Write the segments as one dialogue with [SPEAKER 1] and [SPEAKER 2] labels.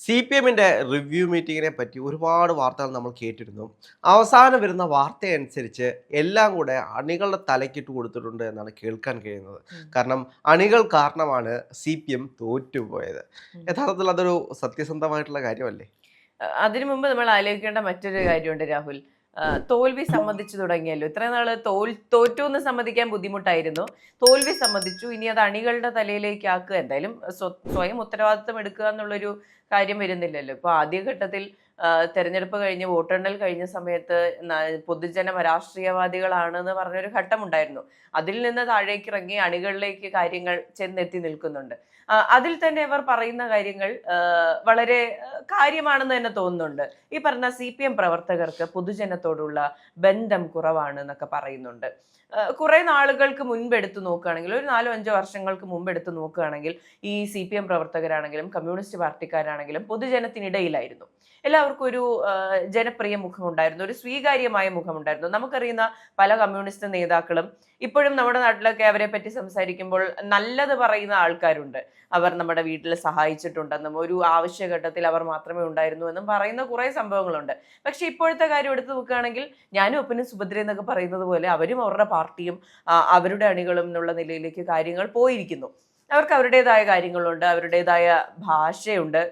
[SPEAKER 1] CPMന്റെ review മീറ്റിങ്ങിനെ പറ്റി ഒരുപാട് വാർത്തകൾ നമ്മൾ കേട്ടിരുന്നു. അവസാനം വരുന്ന വാർത്തയനുസരിച്ച് എല്ലാം കൂടെ അണികളുടെ തലക്കിട്ട് കൊടുത്തിട്ടുണ്ട് എന്നാണ് കേൾക്കാൻ കഴിയുന്നത്.
[SPEAKER 2] ഉം.
[SPEAKER 1] കാരണം അണികൾ കാരണമാണ് CPM തോറ്റുപോയത്.
[SPEAKER 2] ഉം.
[SPEAKER 1] യഥാർത്ഥത്തിൽ അതൊരു സത്യസന്ധമായിട്ടുള്ള കാര്യമല്ലേ?
[SPEAKER 2] അതിനു മുമ്പ് നമ്മൾ ആലോചിക്കേണ്ട മറ്റൊരു കാര്യമുണ്ട് രാഹുൽ. തോൽവി സമ്മതിച്ചു തുടങ്ങിയല്ലോ. ഇത്രയും നാള് തോറ്റു എന്ന് സമ്മതിക്കാൻ ബുദ്ധിമുട്ടായിരുന്നു. തോൽവി സമ്മതിച്ചു. ഇനി അത് അണികളുടെ തലയിലേക്ക് ആക്കുക. എന്തായാലും സ്വയം ഉത്തരവാദിത്വം എടുക്കുക എന്നുള്ളൊരു കാര്യം വരുന്നില്ലല്ലോ. ഇപ്പൊ ആദ്യഘട്ടത്തിൽ തെരഞ്ഞെടുപ്പ് കഴിഞ്ഞ് വോട്ടെണ്ണൽ കഴിഞ്ഞ സമയത്ത് പൊതുജന രാഷ്ട്രീയവാദികളാണെന്ന് പറഞ്ഞൊരു ഘട്ടമുണ്ടായിരുന്നു. അതിൽ നിന്ന് താഴേക്ക് ഇറങ്ങി അണികളിലേക്ക് കാര്യങ്ങൾ ചെന്നെത്തി നിൽക്കുന്നുണ്ട്. അതിൽ തന്നെ ഇവർ പറയുന്ന കാര്യങ്ങൾ വളരെ കാര്യമാണെന്ന് തന്നെ തോന്നുന്നുണ്ട്. ഈ പറഞ്ഞ CPM പ്രവർത്തകർക്ക് പൊതുജനത്തോടുള്ള ബന്ധം കുറവാണ് എന്നൊക്കെ പറയുന്നുണ്ട്. കുറെ നാളുകൾക്ക് മുൻപ് എടുത്തു നോക്കുകയാണെങ്കിൽ, ഒരു 4-5 വർഷങ്ങൾക്ക് മുമ്പ് എടുത്തു നോക്കുകയാണെങ്കിൽ, ഈ CPM പ്രവർത്തകരാണെങ്കിലും കമ്മ്യൂണിസ്റ്റ് പാർട്ടിക്കാരാണെങ്കിലും പൊതുജനത്തിനിടയിലായിരുന്നു. എല്ലാവർക്കും ഒരു ജനപ്രിയ മുഖമുണ്ടായിരുന്നു, ഒരു സ്വീകാര്യമായ മുഖമുണ്ടായിരുന്നു. നമുക്കറിയുന്ന പല കമ്മ്യൂണിസ്റ്റ് നേതാക്കളും ഇപ്പോഴും നമ്മുടെ നാട്ടിലൊക്കെ അവരെ പറ്റി സംസാരിക്കുമ്പോൾ നല്ലത് പറയുന്ന ആൾക്കാരുണ്ട്. അവർ നമ്മുടെ വീട്ടിൽ സഹായിച്ചിട്ടുണ്ടെന്നും ഒരു ആവശ്യഘട്ടത്തിൽ അവർ മാത്രമേ ഉണ്ടായിരുന്നു എന്നും പറയുന്ന കുറെ സംഭവങ്ങളുണ്ട്. പക്ഷെ ഇപ്പോഴത്തെ കാര്യം എടുത്തു നോക്കുകയാണെങ്കിൽ, ഞാനും ഒപ്പനും സുഭദ്ര എന്നൊക്കെ പറയുന്നത് പോലെ അവരും അവരുടെ പാർട്ടിയും അവരുടെ അണികളും എന്നുള്ള നിലയിലേക്ക് കാര്യങ്ങൾ പോയിരിക്കുന്നു. അവർക്ക് അവരുടേതായ കാര്യങ്ങളുണ്ട്, അവരുടേതായ ഭാഷയുണ്ട്.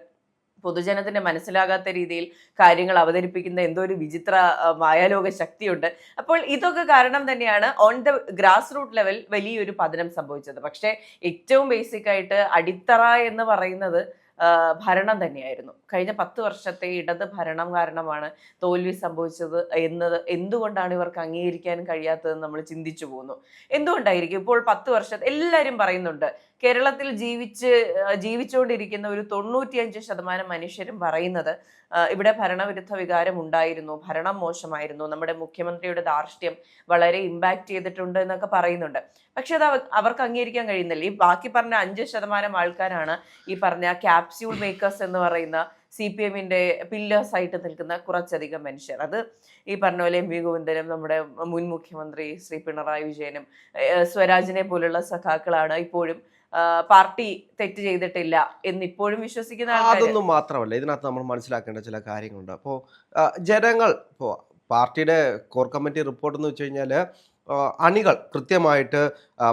[SPEAKER 2] പൊതുജനത്തിന് മനസ്സിലാകാത്ത രീതിയിൽ കാര്യങ്ങൾ അവതരിപ്പിക്കുന്ന എന്തോ ഒരു വിചിത്ര മായാലോക ശക്തിയുണ്ട്. അപ്പോൾ ഇതൊക്കെ കാരണം തന്നെയാണ് on the grass root level വലിയൊരു പതനം സംഭവിച്ചത്. പക്ഷേ ഏറ്റവും ബേസിക് ആയിട്ട് അടിത്തറ എന്ന് പറയുന്നത് ഭരണം തന്നെയായിരുന്നു. കഴിഞ്ഞ 10 വർഷത്തെ ഇടത് ഭരണം കാരണമാണ് തോൽവി സംഭവിച്ചത് എന്നത് എന്തുകൊണ്ടാണ് ഇവർക്ക് അംഗീകരിക്കാൻ കഴിയാത്തതെന്ന് നമ്മൾ ചിന്തിച്ചു പോകുന്നു. എന്തുകൊണ്ടായിരിക്കും? ഇപ്പോൾ 10 വർഷം എല്ലാവരും പറയുന്നുണ്ട്, കേരളത്തിൽ ജീവിച്ചുകൊണ്ടിരിക്കുന്ന ഒരു 95% മനുഷ്യരും പറയുന്നത് ഇവിടെ ഭരണവിരുദ്ധ വികാരം ഉണ്ടായിരുന്നു, ഭരണം മോശമായിരുന്നു, നമ്മുടെ മുഖ്യമന്ത്രിയുടെ ധാർഷ്ട്യം വളരെ ഇമ്പാക്ട് ചെയ്തിട്ടുണ്ട് എന്നൊക്കെ പറയുന്നുണ്ട്. പക്ഷെ അത് അവർക്ക് അംഗീകരിക്കാൻ കഴിയുന്നില്ല. ഈ ബാക്കി പറഞ്ഞ 5% ആൾക്കാരാണ് ഈ പറഞ്ഞ ക്യാപ്സ്യൂൾ മേക്കേഴ്സ് എന്ന് പറയുന്ന CPMന്റെ പില്ലേഴ്സ് ആയിട്ട് നിൽക്കുന്ന കുറച്ചധികം മനുഷ്യർ. അത് ഈ പറഞ്ഞ പോലെ MV ഗോവിന്ദനും നമ്മുടെ മുൻ മുഖ്യമന്ത്രി ശ്രീ പിണറായി വിജയനും സ്വരാജിനെ പോലുള്ള സഖാക്കളാണ് ഇപ്പോഴും പാർട്ടി തെറ്റ് ചെയ്തിട്ടില്ല എന്ന് ഇപ്പോഴും വിശ്വസിക്കുന്ന ആൾക്കാർ.
[SPEAKER 1] അതൊന്നും മാത്രമല്ല, ഇതിനകത്ത് നമ്മൾ മനസ്സിലാക്കേണ്ട ചില കാര്യങ്ങളുണ്ട്. അപ്പോൾ ജനങ്ങൾ ഇപ്പോൾ പാർട്ടിയുടെ കോർ കമ്മിറ്റി റിപ്പോർട്ട് എന്ന് വെച്ച് കഴിഞ്ഞാൽ അണികൾ കൃത്യമായിട്ട്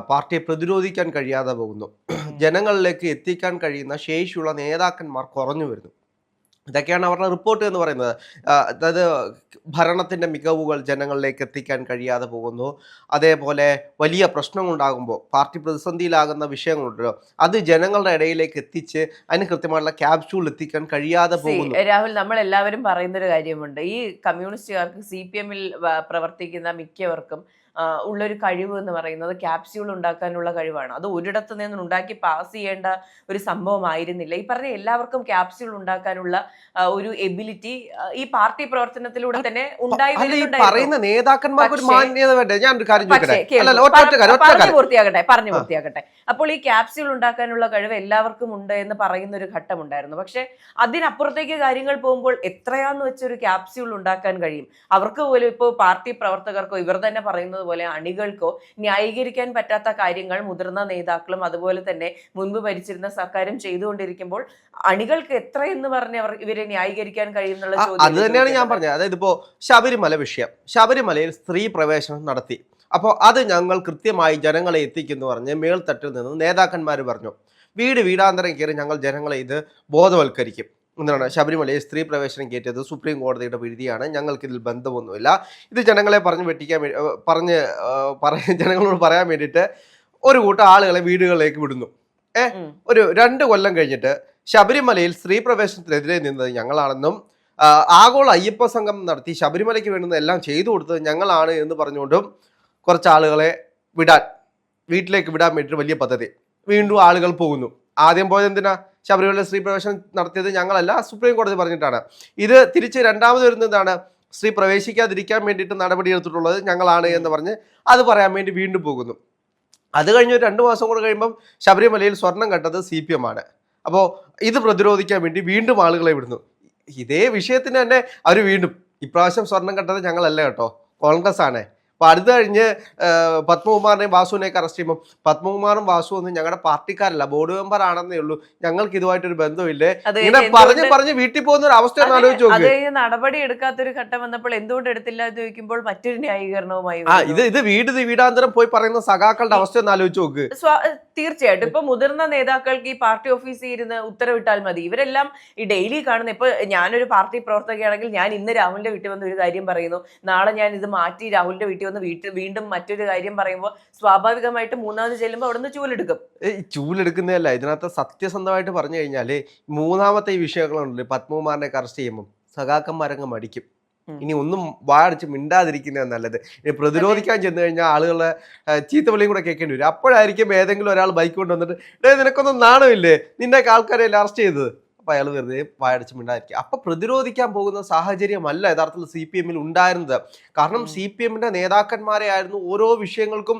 [SPEAKER 1] പാർട്ടിയെ പ്രതിരോധിക്കാൻ കഴിയാതെ പോകുന്നു, ജനങ്ങളിലേക്ക് എത്തിക്കാൻ കഴിയുന്ന ശേഷിയുള്ള നേതാക്കന്മാർ കുറഞ്ഞു വരുന്നു. ഇതൊക്കെയാണ് അവരുടെ റിപ്പോർട്ട് എന്ന് പറയുന്നത്. അതായത് ഭരണത്തിൻ്റെ മികവുകൾ ജനങ്ങളിലേക്ക് എത്തിക്കാൻ കഴിയാതെ പോകുന്നു. അതേപോലെ വലിയ പ്രശ്നങ്ങളുണ്ടാകുമ്പോൾ പാർട്ടി പ്രതിസന്ധിയിലാകുന്ന വിഷയങ്ങളുണ്ടല്ലോ, അത് ജനങ്ങളുടെ ഇടയിലേക്ക് എത്തിച്ച് അതിന് കൃത്യമായിട്ടുള്ള ക്യാപ്സ്യൂൾ എത്തിക്കാൻ കഴിയാതെ പോകുന്നു.
[SPEAKER 2] രാഹുൽ, നമ്മൾ എല്ലാവരും പറയുന്നൊരു കാര്യമുണ്ട്, ഈ കമ്മ്യൂണിസ്റ്റുകാർക്ക് CPMൽ പ്രവർത്തിക്കുന്ന മിക്കവർക്കും ഉള്ളൊരു കഴിവ് എന്ന് പറയുന്നത് ക്യാപ്സ്യൂൾ ഉണ്ടാക്കാനുള്ള കഴിവാണ്. അത് ഒരിടത്ത് നിന്ന് ഉണ്ടാക്കി പാസ് ചെയ്യേണ്ട ഒരു സംഭവമായിരുന്നില്ല. ഈ പറഞ്ഞ എല്ലാവർക്കും ക്യാപ്സ്യൂൾ ഉണ്ടാക്കാനുള്ള ഒരു എബിലിറ്റി ഈ പാർട്ടി പ്രവർത്തനത്തിലൂടെ തന്നെ
[SPEAKER 1] പറയുന്ന നേതാക്കന്മാർക്ക് ഒരു മാന്യത വേണ്ടേ? ഞാൻ ഒരു കാര്യം
[SPEAKER 2] പറഞ്ഞു പൂർത്തിയാക്കട്ടെ. അപ്പോൾ ഈ ക്യാപ്സ്യൂൾ ഉണ്ടാക്കാനുള്ള കഴിവ് എല്ലാവർക്കും ഉണ്ട് എന്ന് പറയുന്ന ഒരു ഘട്ടമുണ്ടായിരുന്നു. പക്ഷെ അതിനപ്പുറത്തേക്ക് കാര്യങ്ങൾ പോകുമ്പോൾ എത്രയാന്ന് വെച്ചൊരു ക്യാപ്സ്യൂൾ ഉണ്ടാക്കാൻ കഴിയും? അവർക്ക് പോലും ഇപ്പോൾ പാർട്ടി പ്രവർത്തകർക്കോ ഇവർ തന്നെ പറയുന്നത് പോലെ അണികൾക്കോ ന്യായീകരിക്കാൻ പറ്റാത്ത കാര്യങ്ങൾ മുതിർന്ന നേതാക്കളും അതുപോലെ തന്നെ മുൻപ് ഭരിച്ചിരുന്ന സർക്കാരും ചെയ്തുകൊണ്ടിരിക്കുമ്പോൾ അണികൾക്ക് എത്ര എന്ന് പറഞ്ഞ് ഇവരെ ന്യായീകരിക്കാൻ കഴിയുന്നുള്ള ചോദ്യം.
[SPEAKER 1] അത് തന്നെയാണ് ഞാൻ പറഞ്ഞത്. അതായത് ഇപ്പോ ശബരിമല വിഷയം, ശബരിമലയിൽ സ്ത്രീ പ്രവേശനം നടത്തി, അപ്പോൾ അത് ഞങ്ങൾ കൃത്യമായി ജനങ്ങളെ എത്തിക്കുന്നു പറഞ്ഞ് മേൽത്തട്ടിൽ നിന്ന് നേതാക്കന്മാർ പറഞ്ഞു. വീടാന്തരം കയറി ഞങ്ങൾ ജനങ്ങളെ ഇത് ബോധവൽക്കരിക്കും എന്താണ്. ശബരിമലയിൽ സ്ത്രീ പ്രവേശനം കയറ്റിയത് സുപ്രീം കോടതിയുടെ വിധിയാണ്, ഞങ്ങൾക്കിതിൽ ബന്ധമൊന്നുമില്ല. ഇത് ജനങ്ങളെ ജനങ്ങളോട് പറയാൻ വേണ്ടിയിട്ട് ഒരു കൂട്ടം ആളുകളെ വീടുകളിലേക്ക് വിടുന്നു. ഒരു 2 കൊല്ലം കഴിഞ്ഞിട്ട് ശബരിമലയിൽ സ്ത്രീ പ്രവേശനത്തിനെതിരെ നിന്നത് ഞങ്ങളാണെന്നും ആഗോള അയ്യപ്പ സംഘം നടത്തി ശബരിമലയ്ക്ക് വേണ്ടുന്ന എല്ലാം ചെയ്തു കൊടുത്തത് ഞങ്ങളാണ് എന്ന് പറഞ്ഞുകൊണ്ടും കുറച്ച് ആളുകളെ വീട്ടിലേക്ക് വിടാൻ വേണ്ടിയിട്ട് വലിയ പദ്ധതി. വീണ്ടും ആളുകൾ പോകുന്നു. ആദ്യം പോയത് എന്തിനാ? ശബരിമല സ്ത്രീ പ്രവേശനം നടത്തിയത് ഞങ്ങളല്ല, സുപ്രീം കോടതി പറഞ്ഞിട്ടാണ്. ഇത് തിരിച്ച് രണ്ടാമത് വരുന്നതാണ്, സ്ത്രീ പ്രവേശിക്കാതിരിക്കാൻ വേണ്ടിയിട്ട് നടപടിയെടുത്തിട്ടുള്ളത് ഞങ്ങളാണ് എന്ന് പറഞ്ഞ് അത് പറയാൻ വേണ്ടി വീണ്ടും പോകുന്നു. അത് കഴിഞ്ഞ് ഒരു 2 മാസം കൂടെ കഴിയുമ്പം ശബരിമലയിൽ സ്വർണം കട്ടത് CPM ആണ്. അപ്പോൾ ഇത് പ്രതിരോധിക്കാൻ വേണ്ടി വീണ്ടും ആളുകളെ വിടുന്നു. ഇതേ വിഷയത്തിന് തന്നെ അവർ വീണ്ടും ഇപ്രാവശ്യം സ്വർണം കട്ടത് ഞങ്ങളല്ല കേട്ടോ, കോൺഗ്രസ് ആണ്, അപ്പൊ അടുത്ത കഴിഞ്ഞ് പത്മകുമാറിനെയും വാസുവിനെയൊക്കെ അറസ്റ്റ് ചെയ്യുമ്പോൾ പത്മകുമാറും വാസു ഒന്നും ഞങ്ങളുടെ പാർട്ടിക്കാരല്ല, ബോർഡ് മെമ്പർ ആണെന്നേ ഉള്ളൂ, ഞങ്ങൾക്ക് ഇതുമായിട്ടൊരു ബന്ധമില്ലേ, ഇങ്ങനെ പറഞ്ഞ് വീട്ടിൽ പോകുന്ന ഒരു അവസ്ഥ ആലോചിച്ച് നോക്ക്.
[SPEAKER 2] നടപടി എടുക്കാത്തൊരു ഘട്ടം വന്നപ്പോൾ എന്തുകൊണ്ട് എടുത്തില്ല എന്ന് ചോദിക്കുമ്പോൾ മറ്റൊരു ന്യായീകരണവുമായി
[SPEAKER 1] ഇത് വീടാന്തരം പോയി പറയുന്ന സഖാക്കളുടെ അവസ്ഥ ഒന്ന് ആലോചിച്ച് നോക്ക്.
[SPEAKER 2] തീർച്ചയായിട്ടും ഇപ്പൊ മുതിർന്ന നേതാക്കൾക്ക് ഈ പാർട്ടി ഓഫീസിൽ ഇരുന്ന് ഉത്തരവിട്ടാൽ മതി. ഇവരെല്ലാം ഈ ഡെയിലി കാണുന്ന, ഇപ്പൊ ഞാനൊരു പാർട്ടി പ്രവർത്തകയാണെങ്കിൽ ഞാൻ ഇന്ന് രാഹുലിന്റെ വീട്ടിൽ വന്ന് ഒരു കാര്യം പറയുന്നു, നാളെ ഞാൻ ഇത് മാറ്റി രാഹുലിന്റെ വീട്ടിൽ വന്ന് വീണ്ടും മറ്റൊരു കാര്യം പറയുമ്പോൾ സ്വാഭാവികമായിട്ട് മൂന്നാമത് ചെല്ലുമ്പോൾ അവിടെ നിന്ന് ചൂലെടുക്കും.
[SPEAKER 1] ചൂലെടുക്കുന്നതല്ല, ഇതിനകത്ത് സത്യസന്ധമായിട്ട് പറഞ്ഞു കഴിഞ്ഞാല് മൂന്നാമത്തെ ഈ വിഷയങ്ങളുണ്ടല്ലോ, പത്മകുമാറിനെ അറസ്റ്റ് ചെയ്യുമ്പോൾ സഖാക്കന്മാരങ്ങ് മടിക്കും. ഇനി ഒന്നും വാടിച്ച് മിണ്ടാതിരിക്കുന്നത് നല്ലത്. ഇനി പ്രതിരോധിക്കാൻ ചെന്ന് കഴിഞ്ഞാൽ ആളുകളെ ചീത്തവിളിയും കൂടെ കേൾക്കേണ്ടി വരും. അപ്പോഴായിരിക്കും ഏതെങ്കിലും ഒരാൾ ബൈക്ക് കൊണ്ട് വന്നിട്ട് നിനക്കൊന്നും നാണമില്ലേ, നിന്റെ ആൾക്കാരെ അറസ്റ്റ് ചെയ്തത്, അപ്പൊ അയാൾ വെറുതെ വായടച്ച് മിണ്ടാതിരിക്കും. അപ്പൊ പ്രതിരോധിക്കാൻ പോകുന്ന സാഹചര്യമല്ല യഥാർത്ഥത്തിൽ CPM-ൽ ഉണ്ടായിരുന്നത്. കാരണം CPM-ന്റെ നേതാക്കന്മാരെ ആയിരുന്നു ഓരോ വിഷയങ്ങൾക്കും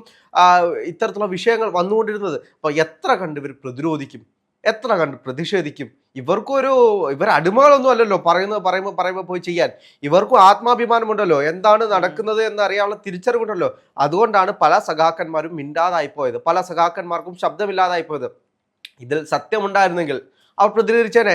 [SPEAKER 1] ഇത്തരത്തിലുള്ള വിഷയങ്ങൾ വന്നുകൊണ്ടിരുന്നത്. അപ്പൊ എത്ര കണ്ട് ഇവർ പ്രതിരോധിക്കും, എത്ര കണ്ട് പ്രതിഷേധിക്കും? ഇവർ അടിമകളൊന്നും അല്ലല്ലോ, പറയുമ്പോൾ പോയി ചെയ്യാൻ. ഇവർക്കും ആത്മാഭിമാനമുണ്ടല്ലോ, എന്താണ് നടക്കുന്നത് എന്ന് അറിയാനുള്ള തിരിച്ചറിവുണ്ടല്ലോ. അതുകൊണ്ടാണ് പല സഖാക്കന്മാരും മിണ്ടാതായി പോയത്, പല സഖാക്കന്മാർക്കും ശബ്ദമില്ലാതായി പോയത്. ഇതിൽ സത്യമുണ്ടായിരുന്നെങ്കിൽ അവർ പ്രതിരോധിച്ചേനെ.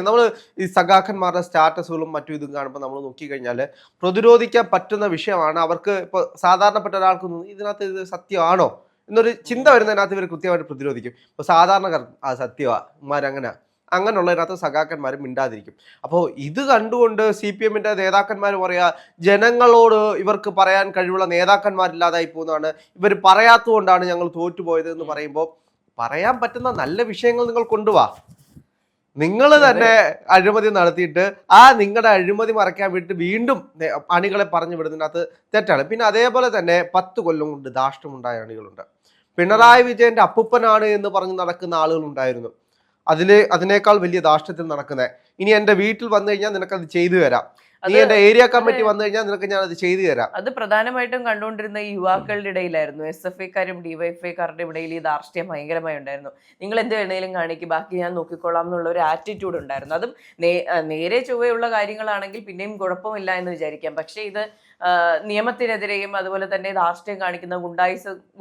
[SPEAKER 1] നമ്മൾ ഈ സഖാക്കന്മാരുടെ സ്റ്റാറ്റസുകളും മറ്റും ഇതും കാണുമ്പോൾ നമ്മൾ നോക്കിക്കഴിഞ്ഞാൽ പ്രതിരോധിക്കാൻ പറ്റുന്ന വിഷയമാണ്. അവർക്ക് ഇപ്പോൾ സാധാരണപ്പെട്ട ഒരാൾക്ക് ഇതിനകത്ത് ഇത് സത്യമാണോ എന്നൊരു ചിന്ത വരുന്നതിനകത്ത് ഇവർ കൃത്യമായിട്ട് പ്രതിരോധിക്കും. ഇപ്പോൾ സാധാരണക്കാർ സത്യമാണ് അങ്ങനെയുള്ളതിനകത്ത് സഖാക്കന്മാരും മിണ്ടാതിരിക്കും. അപ്പോൾ ഇത് കണ്ടുകൊണ്ട് CPM-ന്റെ നേതാക്കന്മാർ പറയാ, ജനങ്ങളോട് ഇവർക്ക് പറയാൻ കഴിവുള്ള നേതാക്കന്മാരില്ലാതായി പോകുന്നതാണ്, ഇവർ പറയാത്തതുകൊണ്ടാണ് ഞങ്ങൾ തോറ്റുപോയത് എന്ന് പറയുമ്പോൾ, പറയാൻ പറ്റുന്ന നല്ല വിഷയങ്ങൾ നിങ്ങൾ കൊണ്ടുപോവാ. നിങ്ങൾ തന്നെ അഴിമതി നടത്തിയിട്ട് നിങ്ങളുടെ അഴിമതി മറയ്ക്കാൻ വേണ്ടി വീണ്ടും അണികളെ പറഞ്ഞു വിടുന്നതിനകത്ത് തെറ്റാണ്. പിന്നെ അതേപോലെ തന്നെ 10 കൊല്ലം കൊണ്ട് ധാർഷ്ട്യമുണ്ടായ അണികളുണ്ട്. പിണറായി വിജയന്റെ അപ്പൂപ്പനാണ് എന്ന് പറഞ്ഞ് നടക്കുന്ന ആളുകളുണ്ടായിരുന്നു. അതിനേക്കാൾ വലിയ ധാർഷ്ട്യത്തിൽ നടക്കുന്നത്, ഇനി എൻ്റെ വീട്ടിൽ വന്നു കഴിഞ്ഞാൽ നിനക്കത് ചെയ്തു തരാം, നീ എന്റെ ഏരിയ കമ്മിറ്റി വന്നു കഴിഞ്ഞാൽ നിനക്ക് ഞാൻ അത് ചെയ്തു തരാം.
[SPEAKER 2] അത് പ്രധാനമായിട്ടും കണ്ടുകൊണ്ടിരുന്ന ഈ യുവാക്കളുടെ ഇടയിലായിരുന്നു. SFIക്കാരും DYFIക്കാരുടെ ഇടയിൽ ഈ ധാർഷ്ട്യം ഭയങ്കരമായി ഉണ്ടായിരുന്നു. നിങ്ങൾ എന്ത് വേണേലും കാണിക്കും, ബാക്കി ഞാൻ നോക്കിക്കോളാം എന്നുള്ള ഒരു ആറ്റിറ്റ്യൂഡ് ഉണ്ടായിരുന്നു. അതും നേരെ ചൊവ്വയുള്ള കാര്യങ്ങളാണെങ്കിൽ പിന്നെയും കുഴപ്പമില്ല എന്ന് വിചാരിക്കാം. പക്ഷെ ഇത് നിയമത്തിനെതിരെയും അതുപോലെ തന്നെ ധാർഷ്ട്യം കാണിക്കുന്ന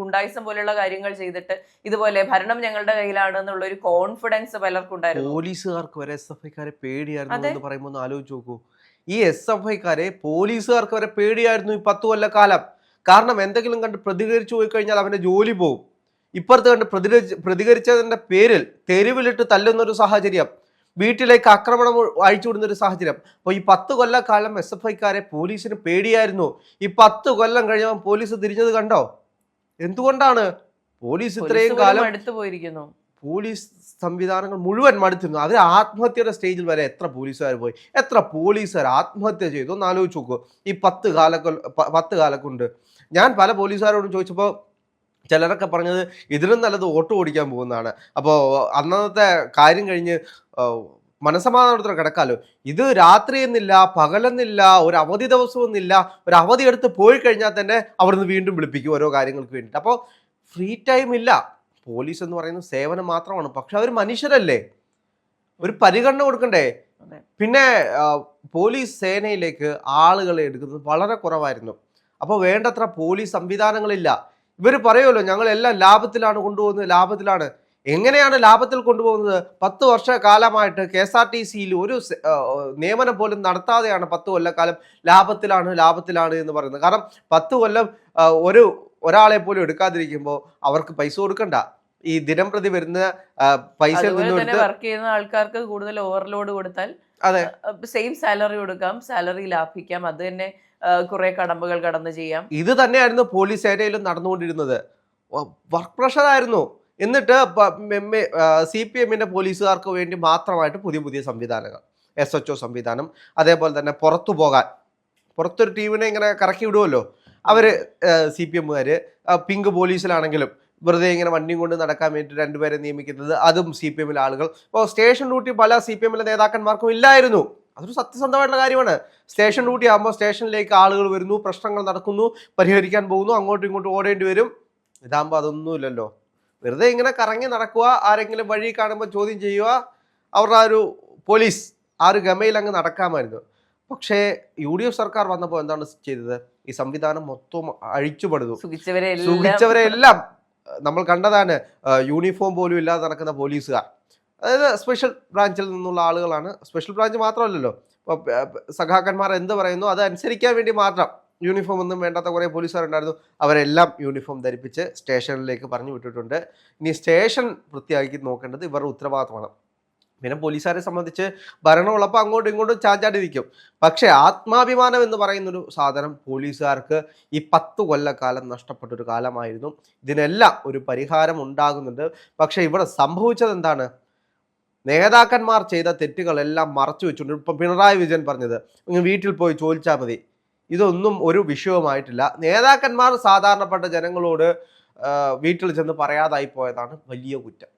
[SPEAKER 2] ഗുണ്ടായിസം പോലുള്ള കാര്യങ്ങൾ ചെയ്തിട്ട് ഇതുപോലെ ഭരണം ഞങ്ങളുടെ കയ്യിലാണ് എന്നുള്ള ഒരു കോൺഫിഡൻസ് പലർക്കുണ്ടായിരുന്നു.
[SPEAKER 1] പോലീസുകാർക്ക് വരെ SFIക്കാരെ പേടിയായിരുന്നു എന്ന് പറയുമ്പോൾ ഒന്ന് ആലോചിച്ച് നോക്കൂ. ഈ SFIക്കാരെ പോലീസുകാർക്ക് വരെ പേടിയായിരുന്നു ഈ 10 കൊല്ലക്കാലം. കാരണം എന്തെങ്കിലും കണ്ട് പ്രതികരിച്ചു പോയി കഴിഞ്ഞാൽ അവന്റെ ജോലി പോകും. ഇപ്പുറത്ത് കണ്ട് പ്രതികരിച്ചതിന്റെ പേരിൽ തെരുവിലിട്ട് തല്ലുന്നൊരു സാഹചര്യം, വീട്ടിലേക്ക് ആക്രമണം അഴിച്ചുവിടുന്നൊരു സാഹചര്യം. അപ്പോൾ ഈ 10 കൊല്ലക്കാലം SFIക്കാരെ പോലീസിന് പേടിയായിരുന്നു. ഈ 10 കൊല്ലം കഴിഞ്ഞപ്പോൾ പോലീസ് തിരിഞ്ഞത് കണ്ടോ? എന്തുകൊണ്ടാണ്? പോലീസ് ഇത്രയും കാലം
[SPEAKER 2] അടുത്ത് പോയിരിക്കുന്നു.
[SPEAKER 1] പോലീസ് സംവിധാനങ്ങൾ മുഴുവൻ മടുത്തിരുന്നു. അവർ ആത്മഹത്യയുടെ സ്റ്റേജിൽ വരെ എത്ര പോലീസുകാർ പോയി, എത്ര പോലീസുകാർ ആത്മഹത്യ ചെയ്തു ഒന്ന് ആലോചിച്ച് നോക്കൂ. ഈ 10 കാലം കൊണ്ട് ഞാൻ പല പോലീസുകാരോടും ചോദിച്ചപ്പോൾ ചിലരൊക്കെ പറഞ്ഞത് ഇതിനും നല്ലത് ഓട്ടോ ഓടിക്കാൻ പോകുന്നതാണ്. അപ്പോൾ അന്നത്തെ കാര്യം കഴിഞ്ഞ് മനസ്സമാധാനത്തോടെ കിടക്കാമല്ലോ. ഇത് രാത്രി എന്നില്ല, പകലെന്നില്ല, ഒരു അവധി ദിവസമൊന്നുമില്ല, ഒരു അവധി എടുത്ത് പോയി കഴിഞ്ഞാൽ തന്നെ അവിടുന്ന് വീണ്ടും വിളിപ്പിക്കും ഓരോ കാര്യങ്ങൾക്ക് വേണ്ടിയിട്ട്. അപ്പോൾ ഫ്രീ ടൈം ഇല്ല. പോലീസ് എന്ന് പറയുന്നത് സേവനം മാത്രമാണ്. പക്ഷെ അവർ മനുഷ്യരല്ലേ, ഒരു പരിഗണന കൊടുക്കണ്ടേ? പിന്നെ പോലീസ് സേനയിലേക്ക് ആളുകളെ എടുക്കുന്നത് വളരെ കുറവായിരുന്നു. അപ്പോൾ വേണ്ടത്ര പോലീസ് സംവിധാനങ്ങളില്ല. ഇവർ പറയുമല്ലോ ഞങ്ങളെല്ലാം ലാഭത്തിലാണ് കൊണ്ടുപോകുന്നത്, ലാഭത്തിലാണ്. എങ്ങനെയാണ് ലാഭത്തിൽ കൊണ്ടുപോകുന്നത്? 10 വർഷക്കാലമായിട്ട് KSRTC-യിൽ ഒരു നിയമനം പോലും നടത്താതെയാണ് 10 കൊല്ലക്കാലം ലാഭത്തിലാണ് എന്ന് പറയുന്നത്. കാരണം 10 കൊല്ലം ഒരാളെ പോലും എടുക്കാതിരിക്കുമ്പോൾ അവർക്ക് പൈസ കൊടുക്കണ്ട. ഈ ദിനം പ്രതി വരുന്ന പൈസ
[SPEAKER 2] വർക്ക് ചെയ്യുന്ന ആൾക്കാർക്ക് കൂടുതൽ ഓവർലോഡ് കൊടുത്താൽ സെയിം സാലറി കൊടുക്കാം, സാലറി ലാഭിക്കാം, അത് തന്നെ കുറെ കടമ്പകൾ കടന്ന് ചെയ്യാം. ഇത്
[SPEAKER 1] തന്നെയായിരുന്നു പോലീസ് സേനയിലും നടന്നുകൊണ്ടിരുന്നത്. വർക്ക് പ്രഷർ ആയിരുന്നു. എന്നിട്ട് CPM-ന്റെ പോലീസുകാർക്ക് വേണ്ടി മാത്രമായിട്ട് പുതിയ സംവിധാനങ്ങൾ, SHO സംവിധാനം, അതേപോലെ തന്നെ പുറത്തൊരു ടീമിനെ ഇങ്ങനെ കറക്കി വിടുമല്ലോ അവര്. CPM-കാര് പിങ്ക് പോലീസിലാണെങ്കിലും വെറുതെ ഇങ്ങനെ വണ്ടിയും കൊണ്ട് നടക്കാൻ വേണ്ടി 2 പേരെ നിയമിക്കുന്നത്, അതും CPM-ലെ ആളുകൾ. അപ്പോൾ സ്റ്റേഷൻ ഡ്യൂട്ടി പല CPM-ലെ നേതാക്കന്മാർക്കും ഇല്ലായിരുന്നു. അതൊരു സത്യസന്ധമായിട്ടുള്ള കാര്യമാണ്. സ്റ്റേഷൻ ഡ്യൂട്ടി ആകുമ്പോൾ സ്റ്റേഷനിലേക്ക് ആളുകൾ വരുന്നു, പ്രശ്നങ്ങൾ നടക്കുന്നു, പരിഹരിക്കാൻ പോകുന്നു, അങ്ങോട്ടും ഇങ്ങോട്ടും ഓടേണ്ടി വരും. ഇതാകുമ്പോൾ അതൊന്നുമില്ലല്ലോ. വെറുതെ ഇങ്ങനെ കറങ്ങി നടക്കുക, ആരെങ്കിലും വഴി കാണുമ്പോൾ ചോദ്യം ചെയ്യുക, അവരുടെ ഒരു പോലീസ് ഒരു ഗമയിൽ അങ്ങ് നടക്കാമായിരുന്നു. പക്ഷേ UDF സർക്കാർ വന്നപ്പോൾ എന്താണ് ചെയ്തത്? ഈ സംവിധാനം മൊത്തം അഴിച്ചുപടുന്നു.
[SPEAKER 2] സുഖിച്ചവരെ
[SPEAKER 1] എല്ലാം നമ്മൾ കണ്ടതാണ്. യൂണിഫോം പോലും ഇല്ലാതെ നടക്കുന്ന പോലീസുകാർ, അതായത് സ്പെഷ്യൽ ബ്രാഞ്ചിൽ നിന്നുള്ള ആളുകളാണ്. സ്പെഷ്യൽ ബ്രാഞ്ച് മാത്രമല്ലല്ലോ, ഇപ്പോൾ സഖാക്കന്മാർ എന്ത് പറയുന്നു അത് അനുസരിക്കാൻ വേണ്ടി മാത്രം യൂണിഫോം ഒന്നും വേണ്ടാത്ത കുറേ പോലീസുകാരുണ്ടായിരുന്നു. അവരെല്ലാം യൂണിഫോം ധരിപ്പിച്ച് സ്റ്റേഷനിലേക്ക് പറഞ്ഞു വിട്ടിട്ടുണ്ട്. ഇനി സ്റ്റേഷൻ വൃത്തിയാക്കി നോക്കേണ്ടത് ഇവരുടെ ഉത്തരവാദിത്തമാണ്. പിന്നെ പോലീസുകാരെ സംബന്ധിച്ച് ഭരണമുള്ളപ്പോൾ അങ്ങോട്ടും ഇങ്ങോട്ടും ചാഞ്ചാടി നിൽക്കും. പക്ഷേ ആത്മാഭിമാനം എന്ന് പറയുന്നൊരു സാധനം പോലീസുകാർക്ക് ഈ 10 കൊല്ലക്കാലം നഷ്ടപ്പെട്ടൊരു കാലമായിരുന്നു. ഇതിനെല്ലാം ഒരു പരിഹാരം ഉണ്ടാകുന്നുണ്ട്. പക്ഷേ ഇവിടെ സംഭവിച്ചത് എന്താണ്? നേതാക്കന്മാർ ചെയ്ത തെറ്റുകളെല്ലാം മറച്ചു വെച്ചുകൊണ്ട് ഇപ്പം പിണറായി വിജയൻ പറഞ്ഞത് വീട്ടിൽ പോയി ചോദിച്ചാൽ മതി, ഇതൊന്നും ഒരു വിഷയവുമായിട്ടില്ല. നേതാക്കന്മാർ സാധാരണപ്പെട്ട ജനങ്ങളോട് വീട്ടിൽ ചെന്ന് പറയാതായി പോയതാണ് വലിയ കുറ്റം.